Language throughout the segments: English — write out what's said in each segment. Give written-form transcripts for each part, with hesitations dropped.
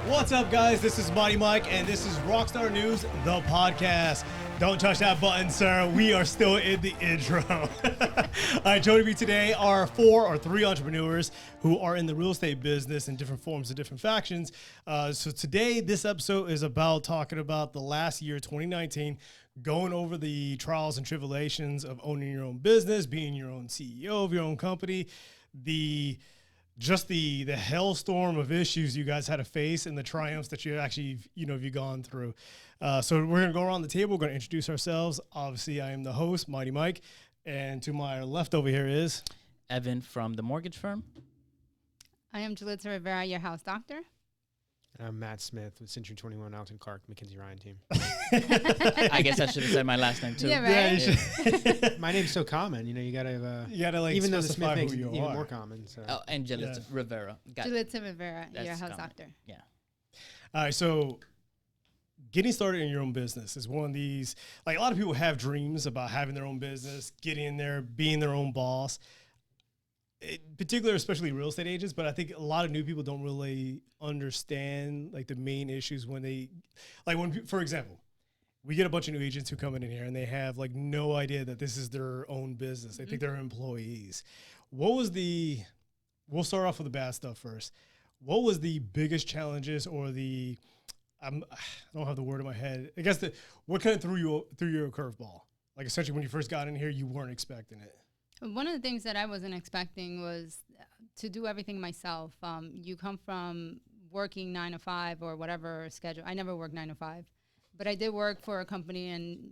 What's up, guys? This is Mighty Mike, and this is Rockstar News, the podcast. Don't touch that button, sir. We are still in the intro. All right, joining me today are three entrepreneurs who are in the real estate business in different forms and different factions. So today, this episode is about talking about the last year, 2019, going over the trials and tribulations of owning your own business, being your own CEO of your own company, the hailstorm of issues you guys had to face and the triumphs that you actually, you've gone through. So we're going to go around the table. We're going to introduce ourselves. Obviously, I am the host, Mighty Mike. And to my left over here is Evan from the mortgage firm. I am Julissa Rivera, your house doctor. And I'm Matt Smith with Century 21 Alton Clark, McKinsey Ryan team. I guess I should have said my last name too. Yeah, right. Yeah, my name's so common, you gotta like even though the Smith makes it even more common. So. Oh, and Julissa Rivera. Julissa Rivera, your house common. doctor. Yeah. All right, so getting started in your own business is one of these, like a lot of people have dreams about having their own business, getting in there, being their own boss. Particularly, especially real estate agents, but I think a lot of new people don't really understand like the main issues when they, like when, for example, we get a bunch of new agents who come in here and they have like no idea that this is their own business. They think they're employees. We'll start off with the bad stuff first. What was the biggest challenges or I don't have the word in my head. I guess what kind of threw you a curveball? Like essentially when you first got in here, you weren't expecting it. One of the things that I wasn't expecting was to do everything myself. You come from working 9 to 5 or whatever schedule. I never worked 9 to 5, but I did work for a company, and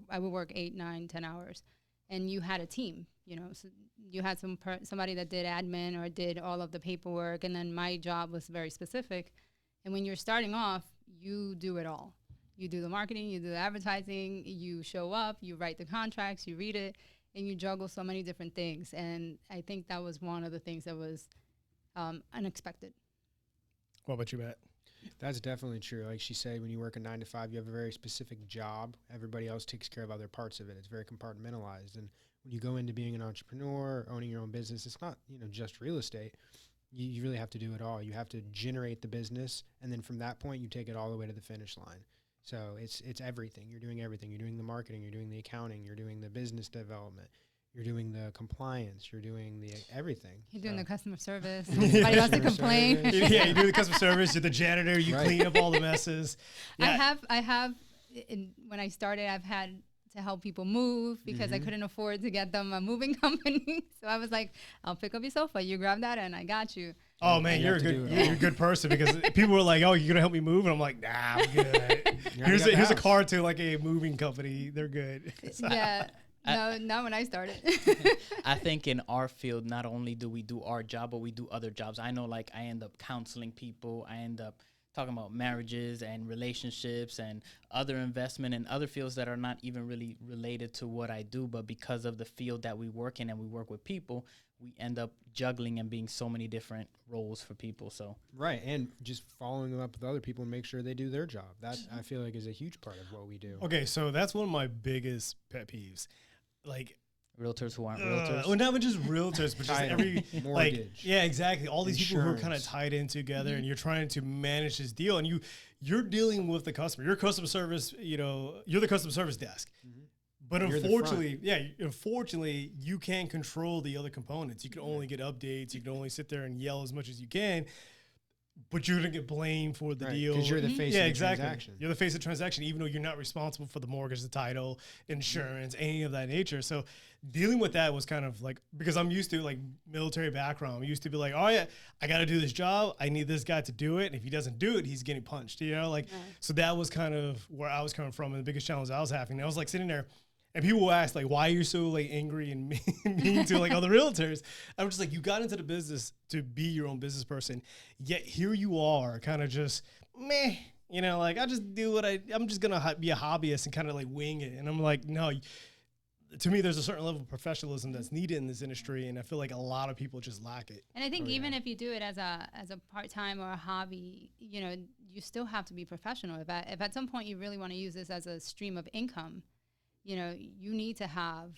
I would work 8, 9, 10 hours, and you had a team. So you had somebody that did admin or did all of the paperwork, and then my job was very specific. And when you're starting off, you do it all. You do the marketing, you do the advertising, you show up, you write the contracts, you read it. And you juggle so many different things. And I think that was one of the things that was unexpected. What about you, Matt? That's definitely true. Like she said, when you work a 9 to 5, you have a very specific job. Everybody else takes care of other parts of it. It's very compartmentalized. And when you go into being an entrepreneur, owning your own business, it's not just real estate. You really have to do it all. You have to generate the business. And then from that point, you take it all the way to the finish line. So it's everything. You're doing everything. You're doing the marketing. You're doing the accounting. You're doing the business development. You're doing the compliance. You're doing the everything. You're doing the customer service. Somebody wants to complain. Yeah, you do the customer service. You're the janitor. You clean up all the messes. Yeah. I have. When I started, I've had to help people move because I couldn't afford to get them a moving company. So I was like, I'll pick up your sofa. You grab that, and I got you. Oh man, you're a good person because people were like, "Oh, you're gonna help me move," and I'm like, "Nah, I'm good." here's a card to like a moving company. They're good. Yeah. No, not when I started. I think in our field, not only do we do our job, but we do other jobs. I know, like, I end up counseling people. I end up talking about marriages and relationships and other investment and other fields that are not even really related to what I do, but because of the field that we work in and we work with people, we end up juggling and being so many different roles for people. So right, and just following up with other people and make sure they do their job. That I feel like is a huge part of what we do. Okay, so that's one of my biggest pet peeves, like realtors who aren't realtors. Well, not even just realtors, but just every mortgage. Like, yeah, exactly. All these Insurance. people who are kind of tied in together, and you're trying to manage this deal, and you're dealing with the customer. Your customer service, you're the customer service desk. But unfortunately, you can't control the other components. You can only get updates. You can only sit there and yell as much as you can. But you're going to get blamed for the deal. Because you're the face of the transaction. You're the face of the transaction, even though you're not responsible for the mortgage, the title, insurance, any of that nature. So dealing with that was kind of like, because I'm used to like military background. I'm used to be like, oh yeah, I got to do this job. I need this guy to do it. And if he doesn't do it, he's getting punched, So that was kind of where I was coming from. And the biggest challenge I was having. I was like sitting there, and people will ask, like, why are you so, like, angry and mean to, like, other realtors? I'm just like, you got into the business to be your own business person, yet here you are kind of just, meh, like, I just do what I'm just going to be a hobbyist and kind of, like, wing it. And I'm like, no, to me, there's a certain level of professionalism that's needed in this industry, and I feel like a lot of people just lack it. And I think even if you do it as a part-time or a hobby, you still have to be professional. If at some point you really want to use this as a stream of income, you need to have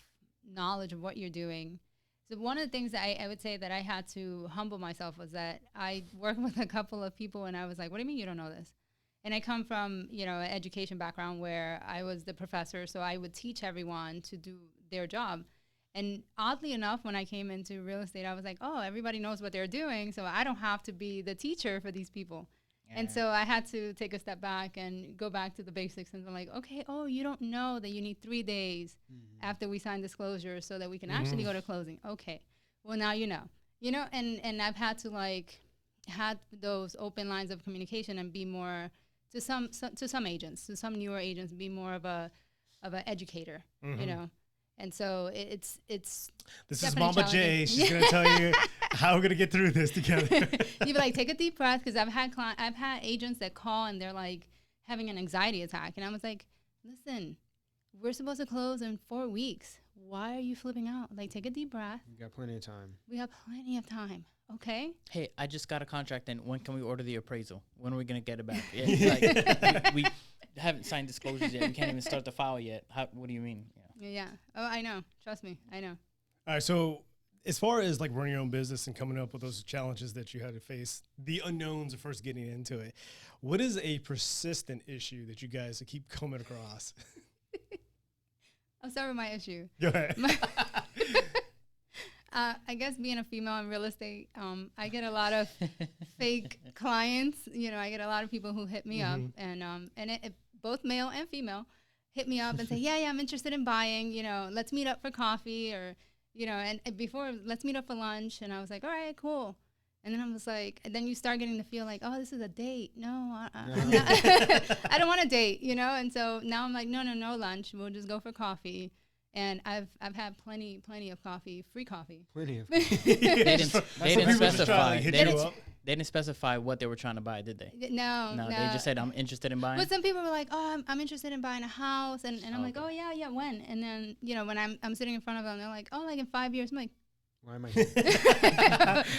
knowledge of what you're doing So one of the things that I would say that I had to humble myself was that I worked with a couple of people and I was like, what do you mean you don't know this? And I come from, an education background where I was the professor, so I would teach everyone to do their job. And oddly enough, when I came into real estate, I was like, oh, everybody knows what they're doing, so I don't have to be the teacher for these people. Yeah. And so I had to take a step back and go back to the basics. And I'm like, okay, you don't know that you need 3 days after we sign disclosure so that we can actually go to closing. Okay, well, now you know. And I've had to, had those open lines of communication and be more, to some agents, to some newer agents, be more of an educator, And so it's this is Mama J. She's gonna tell you how we're gonna get through this together. You'd be like, take a deep breath, because I've had agents that call and they're like having an anxiety attack, and I was like, listen, we're supposed to close in 4 weeks. Why are you flipping out? Like, take a deep breath. We got plenty of time. We have plenty of time. Okay. Hey, I just got a contract, and when can we order the appraisal? When are we gonna get it back? Yeah, we haven't signed disclosures yet. We can't even start the file yet. What do you mean? Yeah. Oh, I know. Trust me. I know. All right. So as far as running your own business and coming up with those challenges that you had to face, the unknowns of first getting into it, what is a persistent issue that you guys keep coming across? I'll start with my issue. Go ahead. I guess being a female in real estate, I get a lot of fake clients. I get a lot of people who hit me up, and it both male and female hit me up and say, yeah, I'm interested in buying, let's meet up for coffee, or, and before, let's meet up for lunch. And I was like, all right, cool. And then I was like, and then you start getting to feel like, oh, this is a date. No, I'm not. I don't want a date, And so now I'm like, no lunch. We'll just go for coffee. And I've had plenty of coffee, free coffee. Plenty of. They didn't specify. They didn't specify what they were trying to buy, did they? No. They just said, I'm interested in buying. But some people were like, oh, I'm interested in buying a house. And I'm like, oh, yeah, when? And then, when I'm sitting in front of them, they're like, oh, in 5 years. I'm like, why am I here?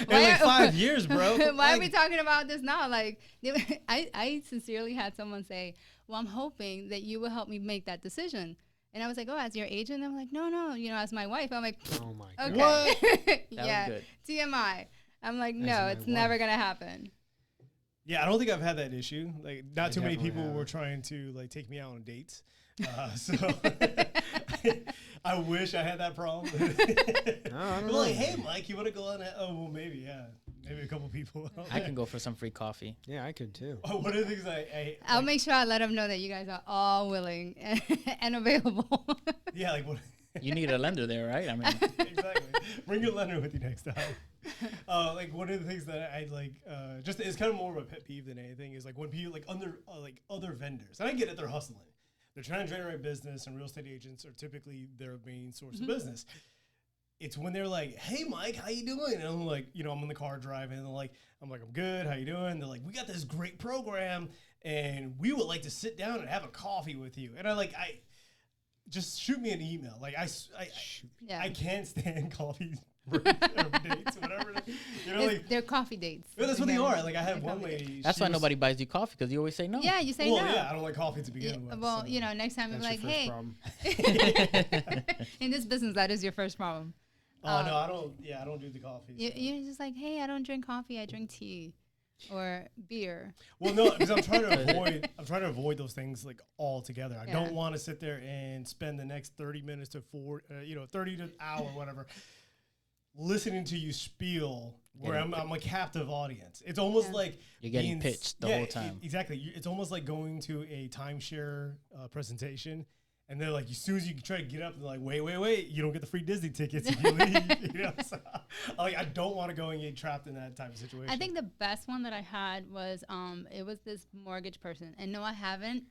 In 5 years, bro. Why are we talking about this now? I sincerely had someone say, well, I'm hoping that you will help me make that decision. And I was like, oh, as your agent? I'm like, no, as my wife. I'm like, oh my God. Okay. That was good. TMI. I'm like, no, it's never going to happen. Yeah, I don't think I've had that issue. Not too many people haven't. were trying to take me out on dates. So I wish I had that problem. No, I don't know. Like, hey, Mike, you want to go on that? Oh, well, maybe, yeah. Maybe a couple people. I can go for some free coffee. Yeah, I could too. Oh, one of the things I'll make sure I let them know that you guys are all willing and available. Yeah, what? You need a lender there, right? I mean, Exactly. Bring your lender with you next time. One of the things that I just is kind of more of a pet peeve than anything is when people under other vendors, and I get it, they're hustling, they're trying to generate business, and real estate agents are typically their main source of business. It's when they're like, hey, Mike, how you doing? And I'm like, I'm in the car driving, and I'm good, how you doing? They're like, we got this great program, and we would like to sit down and have a coffee with you. And I just shoot me an email. I can't stand coffee or dates, whatever. They're coffee dates. Yeah, that's what they are. I had one lady. that's why nobody buys you coffee, because you always say no. Yeah, you say well, no. Yeah, I don't like coffee to begin with. Well, so. Next time you're That's like, your first hey. problem. In this business, that is your first problem. Oh, no, I don't. Yeah, I don't do the coffee. You're just like, hey, I don't drink coffee. I drink tea or beer. Well, no, because I'm trying to avoid those things altogether. I don't want to sit there and spend the next 30 minutes to 30 to an hour, whatever, listening to you spiel where I'm a captive audience. It's almost like you're getting pitched the whole time. Exactly. It's almost like going to a timeshare presentation. And they're like, as soon as you try to get up, they're like, wait, you don't get the free Disney tickets if you leave. So, I don't want to go and get trapped in that type of situation. I think the best one that I had was, it was this mortgage person. And no, I haven't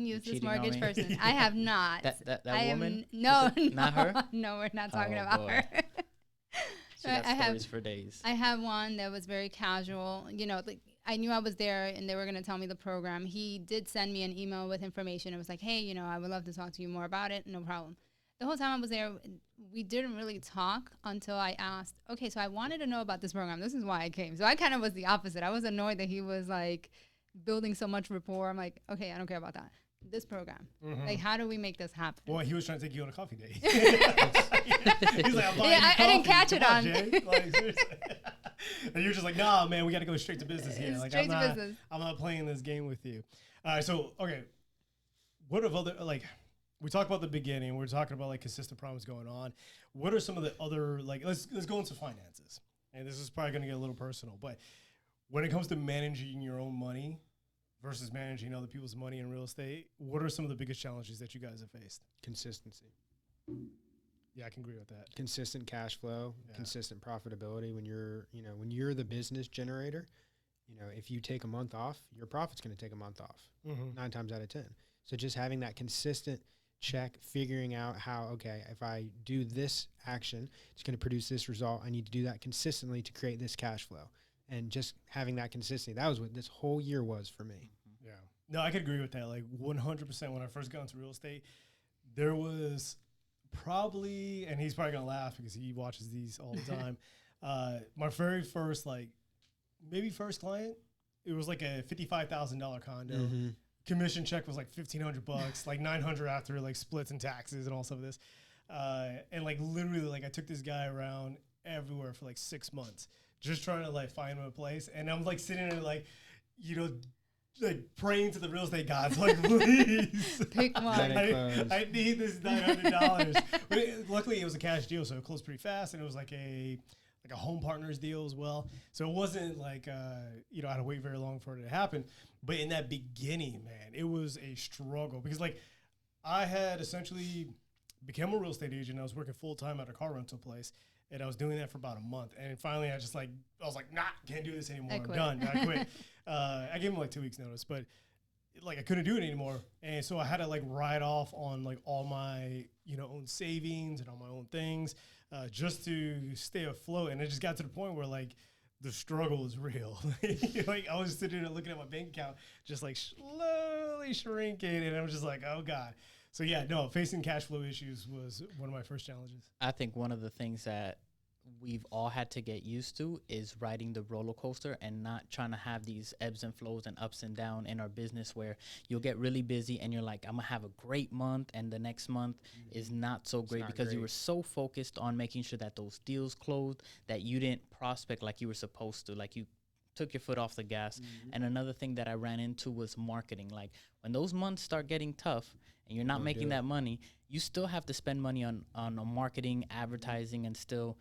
used this mortgage person. I have not. That woman? No, not her? No, we're not talking Oh, about boy. her. She got stories for days. I have one that was very casual. I knew I was there and they were going to tell me the program. He did send me an email with information. It was like, hey, I would love to talk to you more about it. No problem. The whole time I was there, we didn't really talk until I asked, okay, so I wanted to know about this program. This is why I came. So I kind of was the opposite. I was annoyed that he was building so much rapport. I'm like, okay, I don't care about that. this program. Mhm. Like, how do we make this happen? Well, he was trying to take you on a coffee date. He's like, I'm buying Yeah, you I didn't coffee. catch it Come on. Jay. Like, seriously. And you're just like, nah, man, we got to go straight to business here. Like, Straight to business. I'm not playing this game with you. All right, so okay, what of other like? We talked about the beginning. We're talking about like consistent problems going on. What are some of the other like? Let's go into finances. And this is probably going to get a little personal, but when it comes to managing your own money versus managing other people's money in real estate, what are some of the biggest challenges that you guys have faced? Consistency. Yeah, I can agree with that. Consistent cash flow, Yeah. consistent profitability. When you're the business generator, if you take a month off, your profit's going to take a month off, 9 times out of 10. So just having that consistent check, figuring out how, okay, if I do this action, it's going to produce this result. I need to do that consistently to create this cash flow. And just having that consistency, that was what this whole year was for me. Yeah. No, I could agree with that. Like 100% when I first got into real estate, there was probably, and he's probably going to laugh because he watches these all the time. My very first, maybe first client, it was like a $55,000 condo. Commission check was like $1,500, like $900 after like splits and taxes and all some of this. And like literally, like I took this guy around everywhere for like 6 months, just trying to like find him a place. And I'm like sitting there like, like praying to the real estate gods, like please, Pick one. I need this $900. But luckily, it was a cash deal, so it closed pretty fast, and it was like a home partners deal as well. So it wasn't like I had to wait very long for it to happen. But in that beginning, man, it was a struggle because like I had essentially become a real estate agent. I was working full time at a car rental place, and I was doing that for about a month. And finally, I was like, nah, can't do this anymore. I'm done. I quit. I gave him like 2 weeks notice, but like I couldn't do it anymore. And so I had to like ride off on like all my own savings and all my own things just to stay afloat. And it just got to the point where like the struggle is real. Like I was sitting there looking at my bank account, just like slowly shrinking, and I was just like, oh God. So yeah, no, facing cash flow issues was one of my first challenges. I think one of the things that we've all had to get used to is riding the roller coaster and not trying to have these ebbs and flows and ups and down in our business where you'll get really busy and you're like, I'm gonna have a great month, and the next month is not so great because you were so focused on making sure that those deals closed that you didn't prospect like you were supposed to, like you took your foot off the gas. And another thing that I ran into was marketing. Like when those months start getting tough and you're not making that money, you still have to spend money on marketing, advertising, and still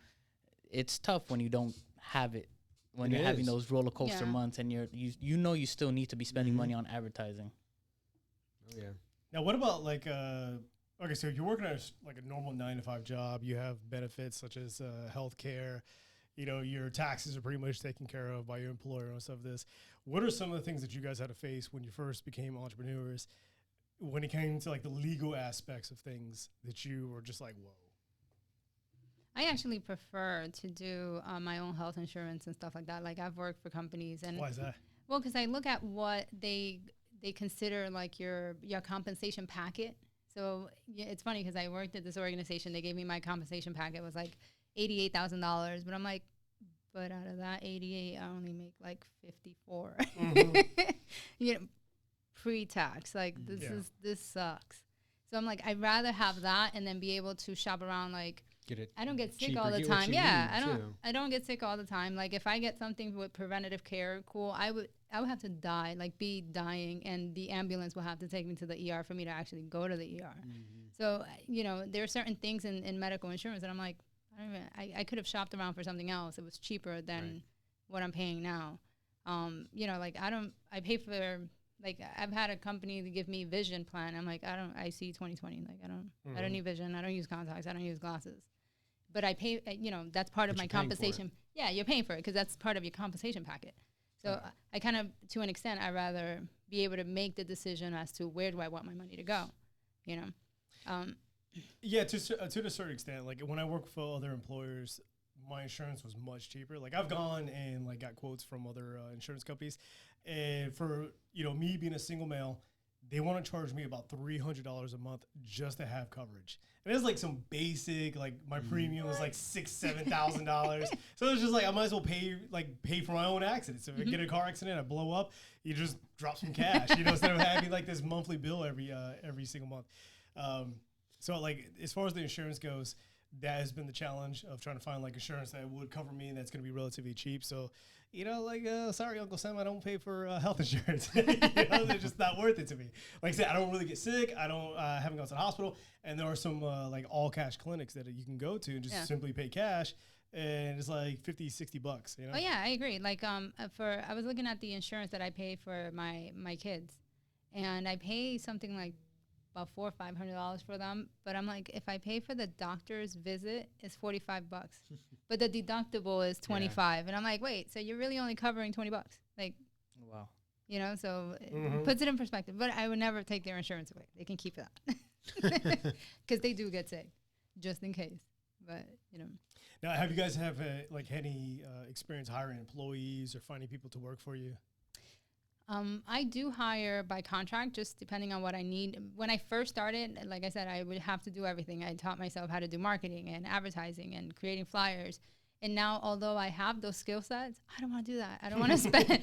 it's tough when you don't have it, when you're having those roller coaster months and you still need to be spending money on advertising. Oh yeah. Now, what about like, okay, so you're working at like a normal 9-to-5 job. You have benefits such as health care. Your taxes are pretty much taken care of by your employer and stuff like this. What are some of the things that you guys had to face when you first became entrepreneurs when it came to like the legal aspects of things that you were just like, whoa? I actually prefer to do my own health insurance and stuff like that. Like I've worked for companies, and Why is that? well, because I look at what they consider like your compensation packet. So it's funny because I worked at this organization. They gave me my compensation packet was like $88,000, but I'm like, but out of that 88, I only make like 54. Pre-tax. Like this sucks. So I'm like, I'd rather have that and then be able to shop around. Like I don't get sick all the time. Yeah, I don't get sick all the time. Like if I get something with preventative care, cool. I would have to die, like be dying, and the ambulance will have to take me to the ER for me to actually go to the ER. So there are certain things in medical insurance that I'm like, I could have shopped around for something else. It was cheaper than what I'm paying now. Like I pay for, like I've had a company to give me vision plan. I'm like, I see 20/20. Like I don't need vision. I don't use contacts. I don't use glasses. But I pay, that's part of my compensation. Yeah, you're paying for it because that's part of your compensation packet. So I kind of, to an extent, I'd rather be able to make the decision as to where do I want my money to go, Yeah, to a certain extent. Like when I work for other employers, my insurance was much cheaper. Like I've gone and like got quotes from other insurance companies, and for me being a single male, they want to charge me about $300 a month just to have coverage. And it's like some basic, like my premium was like $7,000. So it's just like, I might as well pay for my own accident. So if I get a car accident, I blow up, you just drop some cash, instead of having like this monthly bill every single month. So like, as far as the insurance goes, that has been the challenge of trying to find like insurance that would cover me and that's going to be relatively cheap. So, sorry, Uncle Sam, I don't pay for health insurance. They're just not worth it to me. Like I said, I don't really get sick. I haven't gone to the hospital. And there are some like all cash clinics that you can go to and just simply pay cash. And it's like $50, $60, Oh yeah, I agree. Like, I was looking at the insurance that I pay for my kids, and I pay something like about $400 or $500 for them. But I'm like, if I pay for the doctor's visit, it's $45, but the deductible is $25. And I'm like, wait, so you're really only covering $20? Like, Wow. So it puts it in perspective. But I would never take their insurance away. They can keep that because they do get sick, just in case. But Now, have you guys had any experience hiring employees or finding people to work for you? I do hire by contract, just depending on what I need. When I first started, like I said, I would have to do everything. I taught myself how to do marketing and advertising and creating flyers. And now, although I have those skill sets, I don't want to do that. I don't want to spend,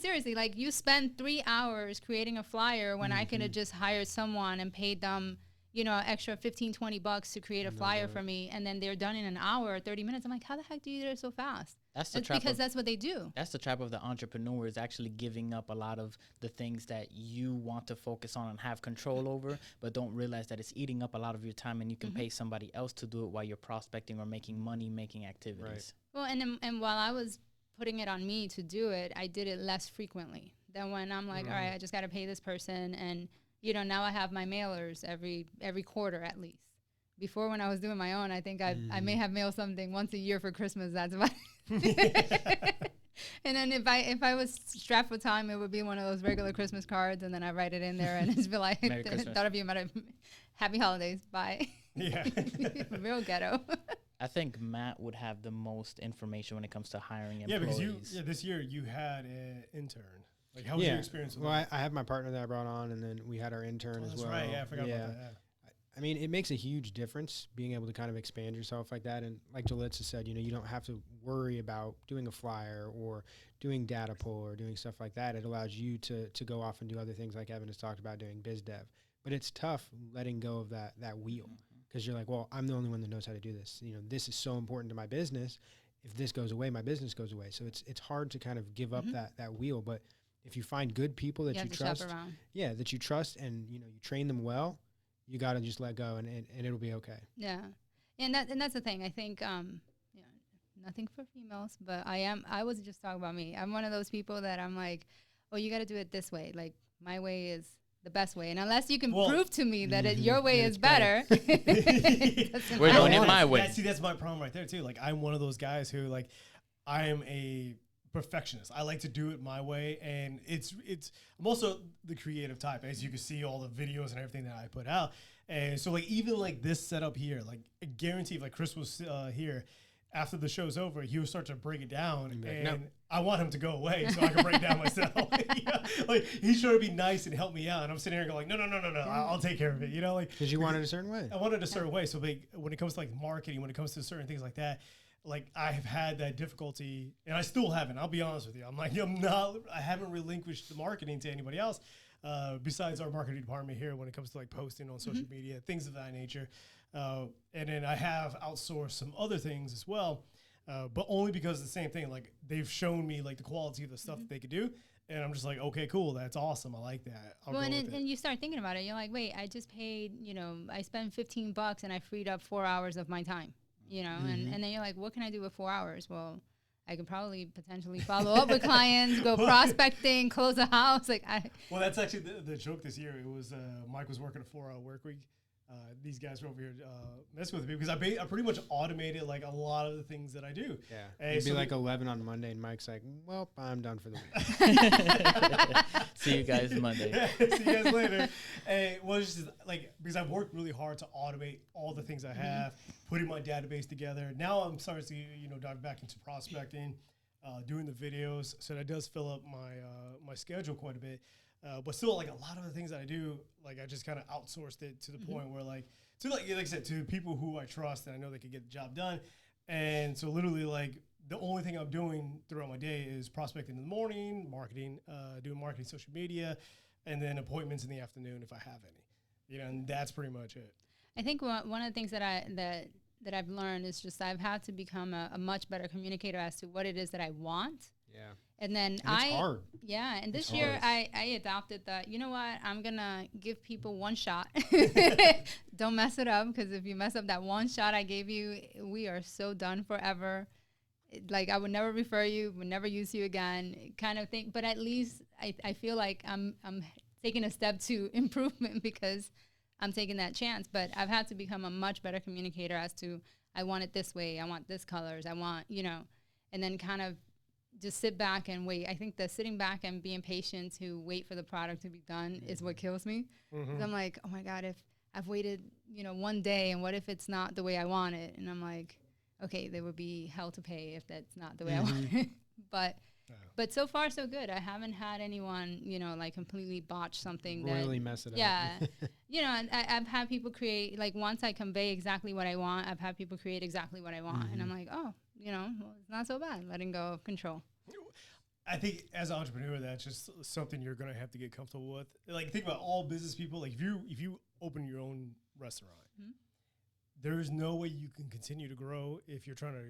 seriously, like you spend 3 hours creating a flyer when I could have just hired someone and paid them, extra $15-$20 to create a flyer for me. And then they're done in an hour or 30 minutes. I'm like, how the heck do you do it so fast? That's the trap, because that's what they do. That's the trap of the entrepreneur, is actually giving up a lot of the things that you want to focus on and have control over, but don't realize that it's eating up a lot of your time, and you can pay somebody else to do it while you're prospecting or making money, making activities. Well, and while I was putting it on me to do it, I did it less frequently than when I'm like, all right, I just got to pay this person. And, now I have my mailers every quarter at least. Before, when I was doing my own, I think I may have mailed something once a year for Christmas. That's about it. And then if I was strapped for time, it would be one of those regular Christmas cards, and then I write it in there and just be like, thought of you, happy holidays, bye. Yeah. Real ghetto. I think Matt would have the most information when it comes to hiring employees. Yeah, because this year you had an intern. Like, how was your experience with that? I have my partner that I brought on, and then we had our intern as well. That's right. Yeah, I forgot about that. Yeah. I mean, it makes a huge difference being able to kind of expand yourself like that. And like Jalitza said, you don't have to worry about doing a flyer or doing data pull or doing stuff like that. It allows you to go off and do other things like Evan has talked about doing biz dev. But it's tough letting go of that wheel, because you're like, well, I'm the only one that knows how to do this. This is so important to my business. If this goes away, my business goes away. So it's hard to kind of give up that wheel. But if you find good people that you trust, that you trust, and you train them well, you got to just let go, and it'll be okay. Yeah. And that's the thing. I think, nothing for females, but I was just talking about me. I'm one of those people that I'm like, oh, you got to do it this way. Like, my way is the best way. And unless you can prove to me that your way is better. We're doing it my way. That's my problem right there too. Like, I'm one of those guys who, like, I am a perfectionist. I like to do it my way, and I'm also the creative type, as you can see all the videos and everything that I put out. And so, like, even like this setup here, like, I guarantee if like Chris was here after the show's over, he would start to break it down, and I want him to go away so I can break it down myself. Like, he's trying to be nice and help me out, and I'm sitting here going, no, I'll take care of it. Like, because you want it a certain way. I want it a certain way. So, like, when it comes to like marketing, when it comes to certain things like that, like, I've had that difficulty, and I still haven't. I'll be honest with you. I haven't relinquished the marketing to anybody else besides our marketing department here when it comes to like posting on social media, things of that nature. And then I have outsourced some other things as well, but only because of the same thing. Like, they've shown me like the quality of the stuff that they could do. And I'm just like, okay, cool. That's awesome. I like that. And you start thinking about it. You're like, wait, I just paid, I spent $15 and I freed up 4 hours of my time. And then you're like, what can I do with 4 hours? Well, I could probably potentially follow up with clients, go prospecting, close a house. Well, that's actually the joke this year. It was Mike was working a 4-hour work week. These guys were over here messing with me because I pretty much automated like a lot of the things that I do. Yeah, it'd be like 11 on Monday, and Mike's like, "Well, I'm done for the week." See you guys Monday. See you guys later. Well, it's just like, because I've worked really hard to automate all the things I have, putting my database together. Now I'm starting to dive back into prospecting, doing the videos. So that does fill up my schedule quite a bit. But still, like a lot of the things that I do, like I just kind of outsourced it to the point where like I said, to people who I trust and I know they can get the job done. And so literally like the only thing I'm doing throughout my day is prospecting in the morning, marketing, doing marketing, social media, and then appointments in the afternoon if I have any. You know, and that's pretty much it. I think one of the things that I've learned is just I've had to become a much better communicator as to what it is that I want. Yeah. And then It's hard. Yeah. And this It's year hard. I adopted that, you know what, I'm going to give people one shot. Don't mess it up, because if you mess up that one shot I gave you, we are so done forever. Like I would never refer you, would never use you again kind of thing. But at least I feel like I'm taking a step to improvement because I'm taking that chance. But I've had to become a much better communicator as to I want it this way. I want this colors. I want, you know, and then kind of just sit back and wait. I think the sitting back and being patient to wait for the product to be done is what kills me. 'Cause I'm like, oh my God, if I've waited, you know, one day and what if it's not the way I want it? And I'm like, okay, there would be hell to pay if that's not the way I want it. But so far so good. I haven't had anyone, you know, like completely botch something. Royally mess it up. Yeah. You know, and I've had people create, like once I convey exactly what I want, I've had people create exactly what I want. And I'm like, oh, you know, well, it's not so bad. Letting go of control. I think as an entrepreneur, that's just something you're gonna have to get comfortable with. Like think about all business people. Like if you open your own restaurant, there's no way you can continue to grow if you're trying to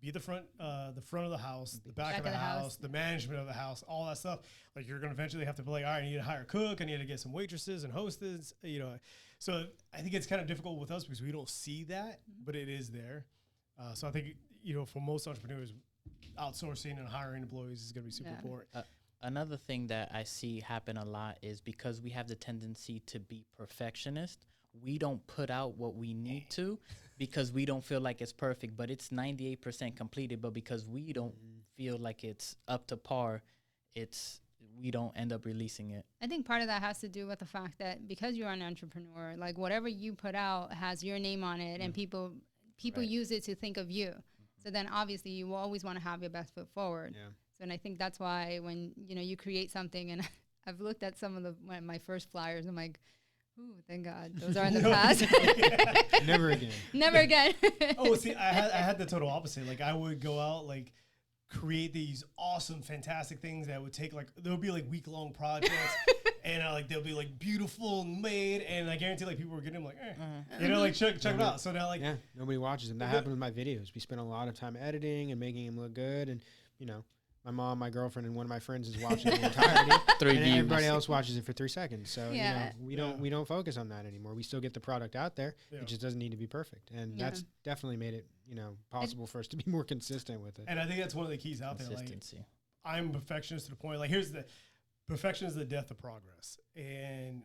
be the front of the house, the back of the house, the management of the house, all that stuff. Like you're gonna eventually have to be like, all right, I need to hire a cook, I need to get some waitresses and hostess, you know. So I think it's kind of difficult with us because we don't see that, but it is there. So I think, you know, for most entrepreneurs, outsourcing and hiring employees is going to be super important. Another thing that I see happen a lot is because we have the tendency to be perfectionist, we don't put out what we need to because we don't feel like it's perfect, but it's 98% completed. But because we don't feel like it's up to par, we don't end up releasing it. I think part of that has to do with the fact that because you're an entrepreneur, like whatever you put out has your name on it, and people use it to think of you. So then obviously you will always want to have your best foot forward. Yeah. So, and I think that's why when, you know, you create something, and I've looked at some of my first flyers, I'm like, ooh, thank God, those are in the past. Never again. Never again. Oh, see, I had the total opposite. Like I would go out, like create these awesome, fantastic things that would take like, there'll be like week-long projects and like they'll be like beautiful and made, and I guarantee like people were getting them like, you know, like check them out. So now like, yeah, nobody watches them. That happened with my videos. We spent a lot of time editing and making them look good, and you know, my mom, my girlfriend, and one of my friends is watching the entirety. 3 and views. everybody else watches it for 3 seconds. So Yeah. you know, we don't focus on that anymore. We still get the product out there. Yeah. It just doesn't need to be perfect, and that's definitely made it, you know, possible for us to be more consistent with it. and I think that's one of the keys out there. Like Consistency. I'm a perfectionist to the point, like perfection is the death of progress. And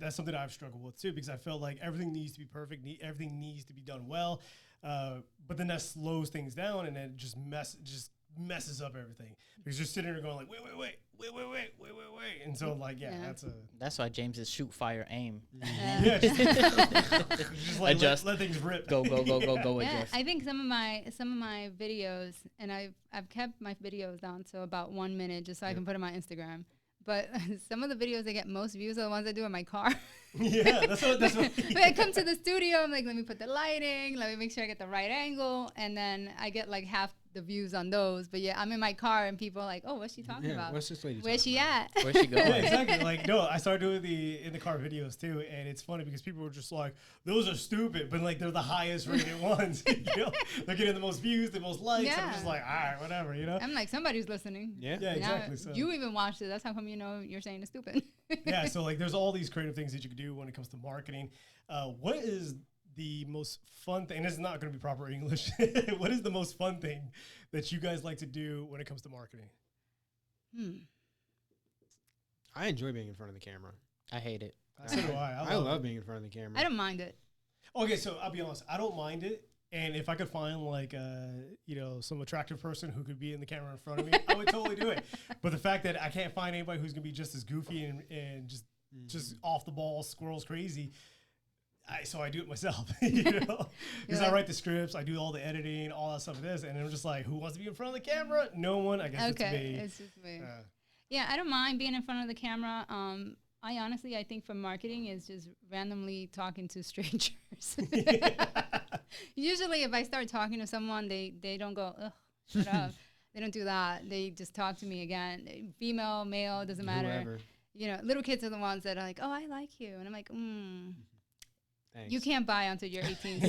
that's something I've struggled with too, because I felt like everything needs to be perfect. Everything needs to be done well. But then that slows things down, and it just messes up everything because you're sitting there going like, wait. And so like, that's why James is shoot, fire, aim. Yeah, just like Adjust. let things rip. Go, Yeah, adjust. I think some of my videos, and I've kept my videos down to about 1 minute just so I can put them on Instagram. But some of the videos that get most views are the ones I do in my car. Yeah, that's what. When I come to the studio, I'm like, let me put the lighting, let me make sure I get the right angle, and then I get like half the views on those. But yeah, I'm in my car and people are like, oh, what's she talking about? What's this lady Where's she talking at? Where's she going? Yeah, exactly. Like, no, I started doing the in the car videos too, and it's funny because people were just like, "Those are stupid," but like they're the highest rated ones. You know, they're getting the most views, the most likes. Yeah. I'm just like, all right, whatever. You know. I'm like, somebody's listening. Yeah. Yeah, Now, exactly. So you even watched it. That's how come you know you're saying it's stupid. yeah, so like, there's all these creative things that you can do when it comes to marketing. What is the most fun thing? And this is not going to be proper English. What is the most fun thing that you guys like to do when it comes to marketing? I enjoy being in front of the camera. I hate it. So do I. I love being in front of the camera. I don't mind it. Okay, so I'll be honest. I don't mind it. And if I could find like some attractive person who could be in the camera in front of me, I would totally do it. But the fact that I can't find anybody who's gonna be just as goofy and just off the ball, squirrels crazy, so I do it myself, you know, because I write the scripts, I do all the editing, all that stuff. And I'm just like, who wants to be in front of the camera? No one. I guess it's me. It's just me. Yeah, I don't mind being in front of the camera. I think for marketing is just randomly talking to strangers. Usually if I start talking to someone, they don't go, ugh, shut up. They don't do that. They just talk to me again. Female, male, doesn't matter. Whoever. You know, little kids are the ones that are like, oh, I like you. And I'm like, Thanks. you can't buy until you're 18. So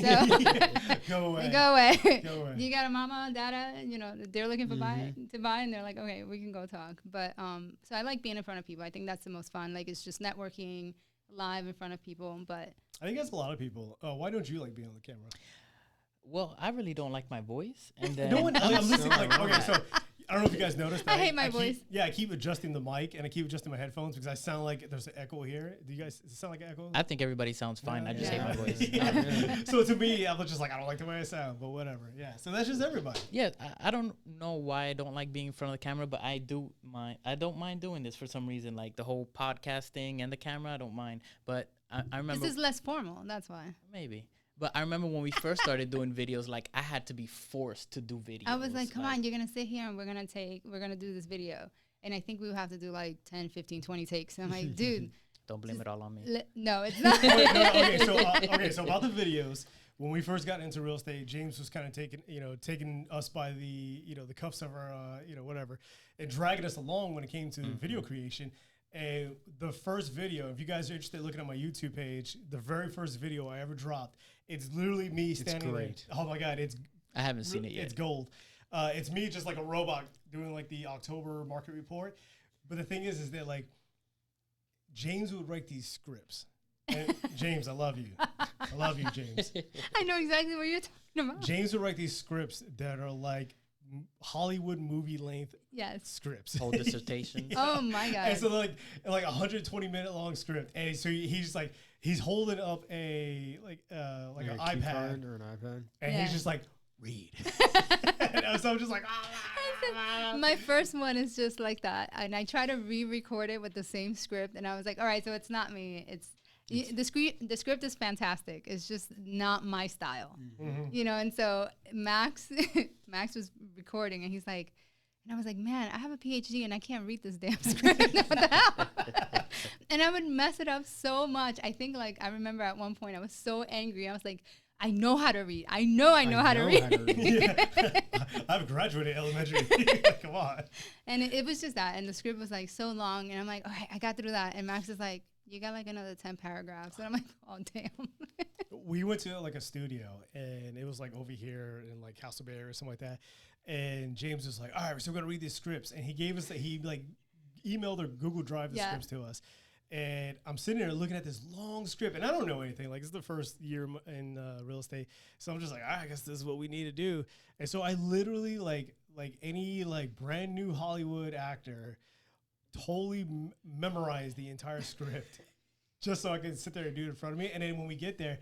Go away. go away. Go away. You got a mama, dada, you know, they're looking for to buy, and they're like, okay, we can go talk. But so I like being in front of people. I think that's the most fun. Like, it's just networking live in front of people. But I think that's a lot of people. Why don't you like being on the camera? Well, I really don't like my voice, and then No one. I'm listening. Like, okay, so I don't know if you guys noticed. I hate my voice. I keep adjusting the mic and I keep adjusting my headphones because I sound like there's an echo here. Do you guys does it sound like an echo? I think everybody sounds fine. I just hate my voice. Yeah. So to me, I'm just like, I don't like the way I sound, but whatever. Yeah. So that's just everybody. Yeah, I don't know why I don't like being in front of the camera, but I don't mind doing this for some reason. Like the whole podcasting and the camera, I don't mind. But I remember this is less formal. That's why. maybe. But I remember when we first started doing videos, like I had to be forced to do videos. I was like, come on, you're going to sit here and we're going to do this video. And I think we would have to do like 10, 15, 20 takes. And I'm like, dude. Don't blame it all on me. No, it's not. So about the videos, when we first got into real estate, James was kind of taking us by the, the cuffs of our, whatever, and dragging us along when it came to video creation. And the first video, if you guys are interested in looking at my YouTube page, the very first video I ever dropped, it's literally me standing there. Oh my God, I haven't seen it yet. It's gold. It's me just like a robot doing like the October market report. But the thing is that like James would write these scripts. And James, I love you. I love you, James. I know exactly what you're talking about. James would write these scripts that are like Hollywood movie length scripts. Whole dissertation. Oh my God. And so like 120-minute long script. And so he's holding up an iPad or an iPad. and he's just like, read. And so I'm just like, my first one is just like that. And I try to re-record it with the same script. And I was like, all right, so it's not me. The script is fantastic. It's just not my style, and so Max was recording and he's like, and I was like, man, I have a PhD and I can't read this damn script. What the hell? And I would mess it up so much. I think I remember at one point I was so angry. I was like, I know how to read. I know how to read. I've graduated elementary. Come on. And it was just that. And the script was like so long. And I'm like, all right, I got through that. And Max is like, you got like another 10 paragraphs. And I'm like, oh, damn. We went to like a studio and it was like over here in like Castleberry or something like that. And James was like, all right, so we're going to read these scripts. And he emailed or Google Drive the scripts to us. And I'm sitting there looking at this long script, and I don't know anything. Like, it's the first year in real estate, so I'm just like, I guess this is what we need to do. And so I literally, like any brand new Hollywood actor, totally memorized the entire script, just so I could sit there and do it in front of me. And then when we get there,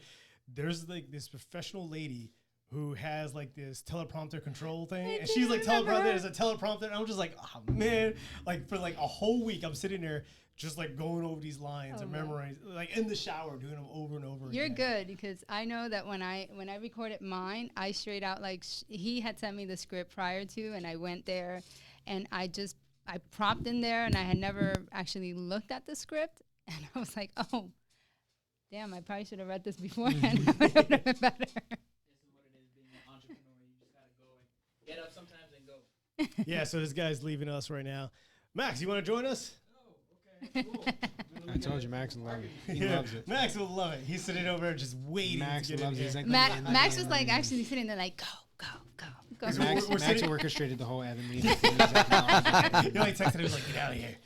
there's like this professional lady who has like this teleprompter control thing, and she's like teleprompter. There's a teleprompter, and I'm just like, oh man, like for like a whole week, I'm sitting there. Just like going over these lines and memorizing, like in the shower, doing them over and over You're again. good because I know that when I recorded mine, I straight out he had sent me the script prior to, and I went there, and I propped in there, and I had never actually looked at the script, and I was like, oh, damn, I probably should have read this beforehand. That would have been better. This is what it is being an entrepreneur. You just gotta go and get up sometimes and go. Yeah, so this guy's leaving us right now. Max, you want to join us? Cool. I told you, Max will love it. He loves it. Max will love it. He's sitting over there just waiting Max to get loves in it. here. Like Max was like actually sitting there like, go. Max orchestrated the whole Evan meeting. He like texted him, he was like, get out of here.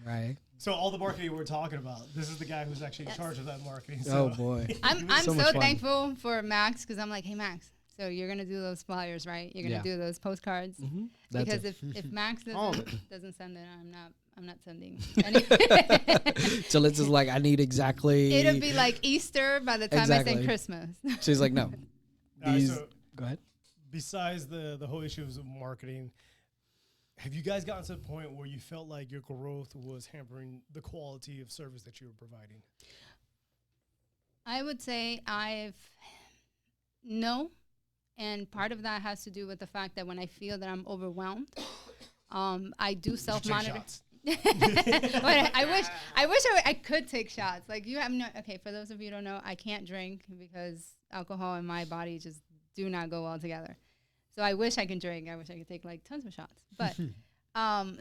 Right. So all the marketing we're talking about, this is the guy who's actually in charge of that marketing. So. Oh boy. I'm So so much fun. thankful for Max because I'm like, hey Max, so you're gonna do those flyers, right? You're gonna do those postcards because if Max doesn't send it, I'm not sending. So Liz is like, I need exactly. It'll be like Easter by the time I Exactly. send Christmas. She's like, no. So Go ahead. besides the whole issues of marketing, have you guys gotten to the point where you felt like your growth was hampering the quality of service that you were providing? I would say no. And part of that has to do with the fact that when I feel that I'm overwhelmed, I do self-monitor. But I wish I could take shots. Like you have no. Okay, for those of you who don't know, I can't drink because alcohol and my body just do not go well together. So I wish I could drink. I wish I could take like tons of shots. But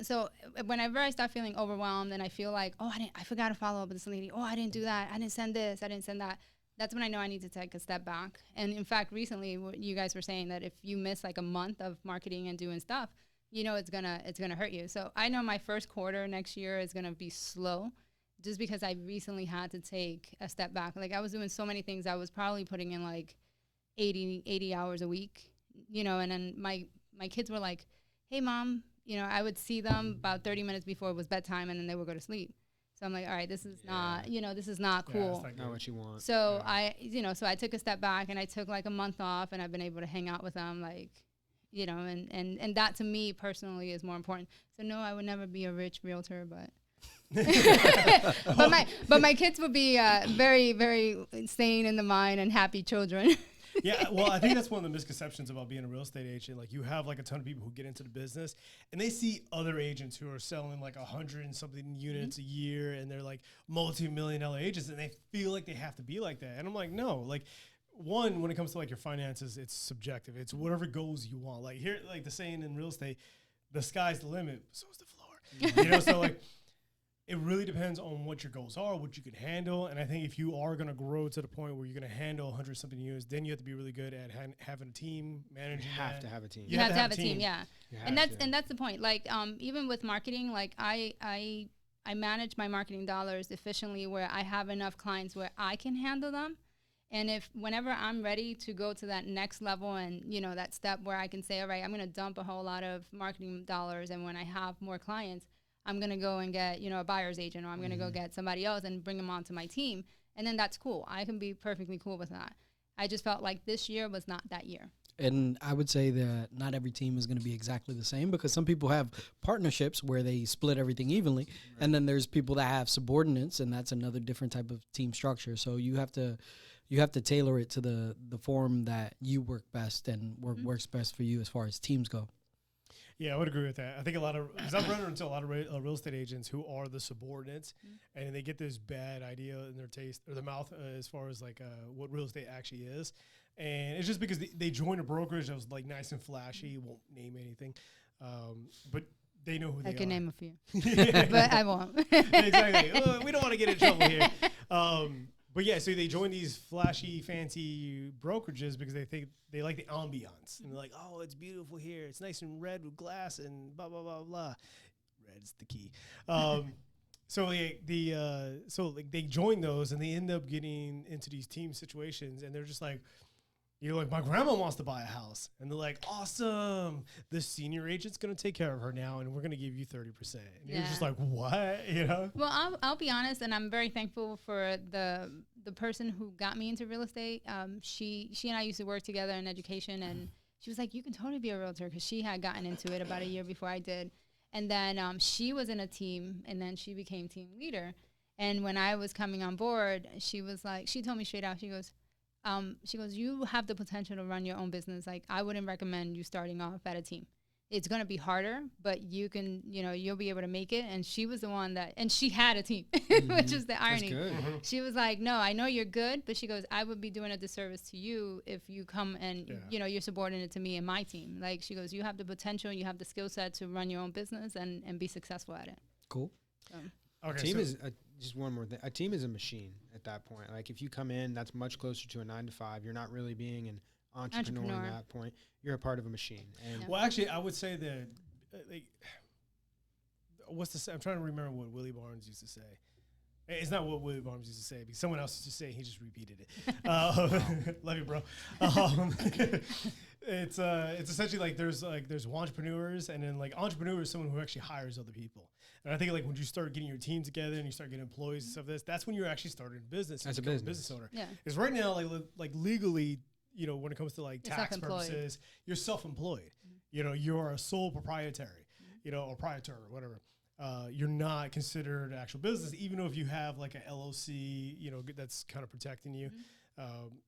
so whenever I start feeling overwhelmed and I feel like, oh, I forgot to follow up with this lady. Oh, I didn't do that. I didn't send this. I didn't send that. That's when I know I need to take a step back. And in fact, recently, you guys were saying that if you miss like a month of marketing and doing stuff, you know it's gonna hurt you. So I know my first quarter next year is gonna be slow, just because I recently had to take a step back. Like I was doing so many things. I was probably putting in like 80 hours a week, you know. And then my kids were like, "Hey, mom," you know. I would see them about 30 minutes before it was bedtime, and then they would go to sleep. So I'm like, all right, this is not, you know, this is not cool. Not what you want. So so I took a step back and I took like a month off, and I've been able to hang out with them, like, you know, and that to me personally is more important. So no, I would never be a rich realtor, but but my kids would be very, very sane in the mind and happy children. Yeah, well, I think that's one of the misconceptions about being a real estate agent. Like, you have like a ton of people who get into the business, and they see other agents who are selling like 100 and something units a year, and they're like multi-million-dollar agents, and they feel like they have to be like that. And I'm like, no, like, one, when it comes to like your finances, it's subjective. It's whatever goals you want. Like here, like the saying in real estate, the sky's the limit, so is the floor. You know, so like, it really depends on what your goals are, what you can handle. And I think if you are going to grow to the point where you're going to handle 100 something units, then you have to be really good at having a team, managing. You have to have a team. You have to have a team, yeah. And that's the point. Like even with marketing, like I manage my marketing dollars efficiently, where I have enough clients where I can handle them. And whenever I'm ready to go to that next level and, you know, that step where I can say, all right, I'm going to dump a whole lot of marketing dollars, and when I have more clients, I'm going to go and get, you know, a buyer's agent, or I'm going to go get somebody else and bring them onto my team. And then that's cool. I can be perfectly cool with that. I just felt like this year was not that year. And I would say that not every team is going to be exactly the same, because some people have partnerships where they split everything evenly. Right. And then there's people that have subordinates, and that's another different type of team structure. So you have to tailor it to the form that you work best and works best for you as far as teams go. Yeah, I would agree with that. I think because I've run into a lot of real estate agents who are the subordinates, and they get this bad idea in their taste or their mouth as far as like what real estate actually is. And it's just because they joined a brokerage that was like nice and flashy. Won't name anything, but they know who they are. I can name a few, but I won't. Exactly. We don't want to get in trouble here. But yeah, so they join these flashy, fancy brokerages because they think they like the ambiance. And they're like, oh, it's beautiful here. It's nice and red with glass and blah, blah, blah, blah. Red's the key. So they join those, and they end up getting into these team situations, and they're just like, you're like, my grandma wants to buy a house. And they're like, awesome. The senior agent's going to take care of her now, and we're going to give you 30%. And you're just like, what? You know? Well, I'll be honest, and I'm very thankful for the person who got me into real estate. She and I used to work together in education, and she was like, you can totally be a realtor, because she had gotten into it about a year before I did. And then she was in a team, and then she became team leader. And when I was coming on board, she was like, she told me straight out, she goes, you have the potential to run your own business. Like, I wouldn't recommend you starting off at a team. It's going to be harder, but you can, you know, you'll be able to make it. And she was the one and she had a team, which is the irony. That's good. She was like, no, I know you're good, but she goes, I would be doing a disservice to you if you come and, you know, you're subordinate to me and my team. Like, she goes, you have the potential, you have the skill set to run your own business and be successful at it. Cool. Okay, just one more thing. A team is a machine at that point. Like, if you come in, that's much closer to a 9-to-5. You're not really being an entrepreneur at that point. You're a part of a machine. And well, actually, I would say that, like, I'm trying to remember what Willie Barnes used to say. It's not what Willie Barnes used to say, because someone else used to say, he just repeated it. Love you, bro. It's essentially like there's entrepreneurs, and then like entrepreneur is someone who actually hires other people. And I think like when you start getting your team together and you start getting employees and stuff like that's when you're actually starting a business as a business owner. Yeah. Because right now, like legally, you know, when it comes to like tax purposes, you're self-employed. You know, you're a sole proprietary, you know, or proprietor or whatever. You're not considered an actual business, even though if you have like a LLC, you know, that's kind of protecting you.